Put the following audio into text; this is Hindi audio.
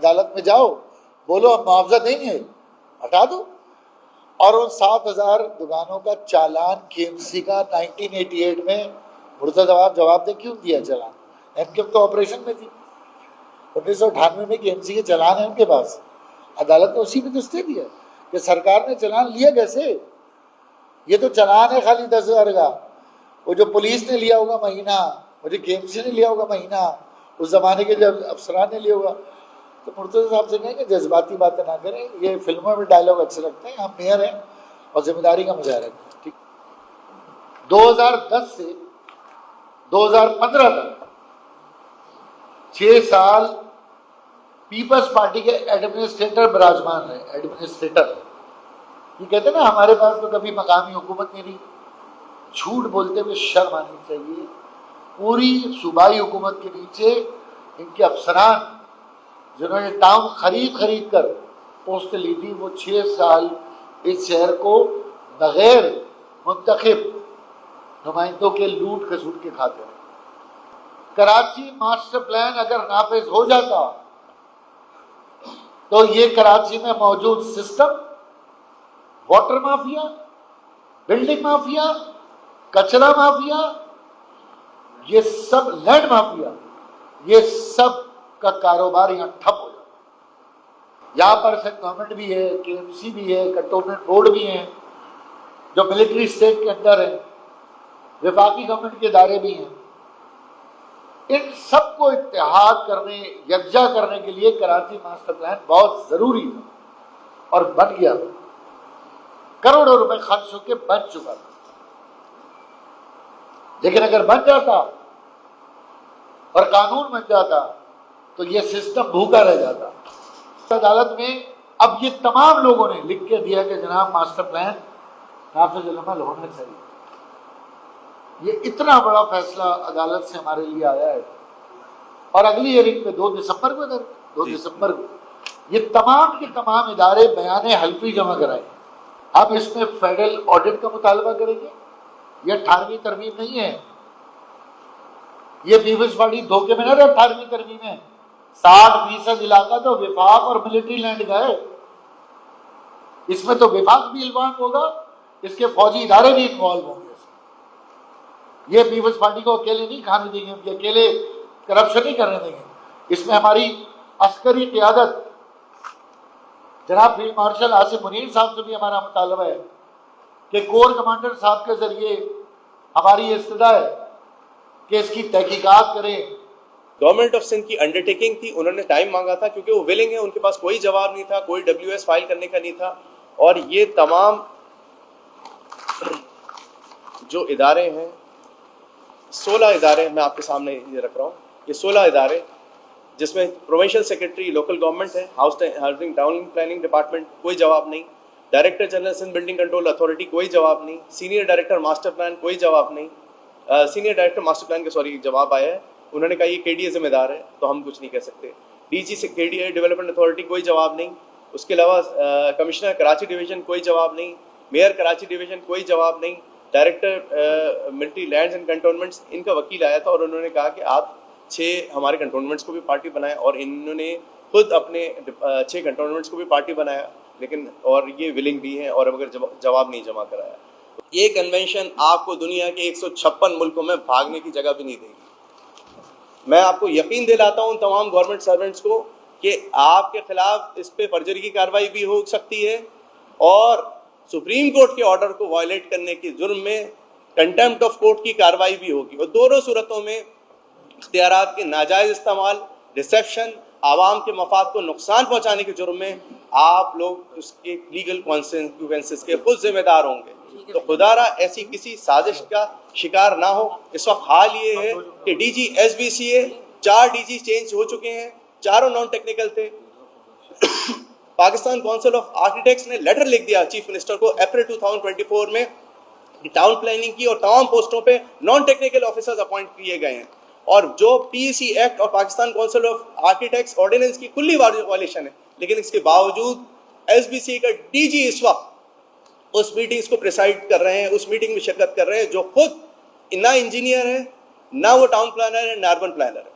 अदालत में जाओ, बोलो हम मुआवजा देंगे, हटा दो। और उन 7,000 दुकानों का चालान केएमसी का 1988 में मुर्तज़ा जवाब दे क्यों दिया चालान? एमकेएम तो ऑपरेशन में थी। 1998 में केएमसी के चालान है उनके पास, अदालत ने उसी में तो स्टे दिया कि सरकार ने चालान लिया कैसे। ये तो चालान है खाली 10,000 का, वो जो पुलिस ने लिया होगा महीना, वो जो केएमसी ने लिया होगा महीना, उस जमाने के जब अफसरान ने लिया होगा। तो मुर्तज़ा साहब से कहेंगे जज्बाती बातें ना करें, ये फिल्मों में डायलॉग अच्छे लगते हैं, हम मेयर हैं और जिम्मेदारी का मुजाहरा करें। ठीक, 2010 से 2015 तक 6 साल पीपल्स पार्टी के एडमिनिस्ट्रेटर विराजमान रहे। एडमिनिस्ट्रेटर, ये कहते हैं ना हमारे पास तो कभी मकामी हुकूमत नहीं रही। झूठ बोलते हुए शर्म आनी चाहिए। पूरी सूबाई हुकूमत के नीचे इनके अफसरान जिन्होंने टाउन खरीद कर पोस्ट ली थी, वो 6 साल इस शहर को बगैर मुंतखब नुमाइंदों के लूट खसूट के खाते हैं। कराची मास्टर प्लान अगर नाफिज हो जाता तो ये कराची में मौजूद system, water mafia, building mafia, कचरा माफिया, ये सब लैंड माफिया, ये सब का कारोबार यहाँ ठप हो जाता। यहाँ पर से गवर्नमेंट भी है, केएमसी भी है, कंटोनमेंट बोर्ड भी है जो मिलिट्री स्टेट के अंदर है, विफाकी गवर्नमेंट के इदारे भी हैं। इन सबको इत्तेहाद करने, यकजा करने के लिए कराची मास्टर प्लान बहुत जरूरी था और बन गया था। करोड़ों रुपए खर्च होकर बन चुका था। लेकिन अगर बन जाता और कानून बन जाता तो ये सिस्टम भूखा रह जाता। अदालत में अब ये तमाम लोगों ने लिख के दिया कि जनाब मास्टर प्लान नाफिज़ अमल होना चाहिए। ये इतना बड़ा फैसला अदालत से हमारे लिए आया है और अगली हियरिंग पे 2 दिसंबर को 2 दिसंबर को ये तमाम के तमाम इदारे बयान हल्फी जमा कराएंगे। अब इसमें फेडरल ऑडिट का मुतालबा करेंगे। ये 18वीं तरमीम नहीं है, ये पीपल्स पार्टी धोखे में न रहे। 18वीं तरमीम में 60% इलाका तो विफाक और मिलिट्री लैंड का है। इसमें तो विफाक भी इन्वॉल्व होगा, इसके फौजी इदारे भी इन्वॉल्व होंगे। ये पीपल्स पार्टी को अकेले नहीं खाने देंगे, हम अकेले करप्शन नहीं करने देंगे। इसमें हमारी अस्करी क़ियादत जनाब फील्ड मार्शल आसिफ मुनीर साहब से भी हमारा मुतालबा है कि कोर कमांडर साहब के जरिए हमारी इस्तदा है कि इसकी तहकीकात करें। गवर्नमेंट ऑफ सिंध की अंडरटेकिंग थी, उन्होंने टाइम मांगा था क्योंकि वो विलिंग है, उनके पास कोई जवाब नहीं था, कोई WS फाइल करने का नहीं था। और ये तमाम जो इदारे हैं, 16 इदारे मैं आपके सामने ये रख रहा हूँ। ये 16 इदारे जिसमें प्रोविंशियल सेक्रेटरी लोकल गवर्नमेंट है, हाउसिंग टाउन प्लानिंग डिपार्टमेंट कोई जवाब नहीं, director general Sindh building control authority कोई जवाब नहीं, सीनियर डायरेक्टर मास्टर प्लान कोई जवाब नहीं। सीनियर डायरेक्टर मास्टर प्लान का जवाब आया है, उन्होंने कहा ये KDA जिम्मेदार है तो हम कुछ नहीं कह सकते। DG से KDA डेवलपमेंट अथॉरिटी कोई जवाब नहीं। उसके अलावा कमिश्नर कराची डिवीजन कोई जवाब नहीं, मेयर कराची डिवीजन कोई जवाब नहीं, director military lands and cantonments, इनका वकील आया था और उन्होंने कहा कि आप 6 हमारे कंटोनमेंट्स को भी पार्टी बनाए और इन्होंने खुद अपने 6 कंटोनमेंट्स को भी पार्टी बनाया, लेकिन और ये विलिंग भी हैं और अगर जवाब नहीं जमा कराया। ये कन्वेंशन आपको दुनिया के 156 मुल्कों में भागने की जगह भी नहीं देगी। मैं आपको यकीन दिलाता हूँ तमाम गवर्नमेंट सर्वेंट्स को कि आपके खिलाफ इस पे फर्जरी की कार्रवाई भी हो सकती है और सुप्रीम कोर्ट के ऑर्डर को वायलेट करने के जुर्म में कंटेम्प्ट ऑफ कोर्ट की कार्रवाई भी होगी। और दोनों सूरतों में इख्तियारात के नाजायज़ इस्तेमाल, रिसेप्शन, आवाम के मफाद को नुकसान पहुँचाने के जुर्म में आप लोग उसके लीगल कॉन्सिक्वेंसेस के खुद जिम्मेदार होंगे। तो खुदारा ऐसी किसी साजिश का शिकार ना हो। इस वक्त हाल ये है कि DG SBCA 4 DG चेंज हो चुके हैं, चारों नॉन टेक्निकल थे। पाकिस्तान काउंसिल ऑफ आर्किटेक्ट्स ने लेटर लिख दिया चीफ मिनिस्टर को अप्रैल 2024 में टाउन प्लानिंग की और तमाम पोस्टों पे नॉन टेक्निकल ऑफिसर्स अपॉइंट किए गए हैं और जो PEC एक्ट और Pakistan council of architects ordinance की कुल्ली वायलेशन है। लेकिन इसके बावजूद SBCA का DG इस वक्त उस मीटिंग्स को प्रिसाइड कर रहे हैं, उस मीटिंग में शिरकत कर रहे हैं जो खुद ना इंजीनियर है, ना वो टाउन प्लानर है, ना अर्बन प्लानर है।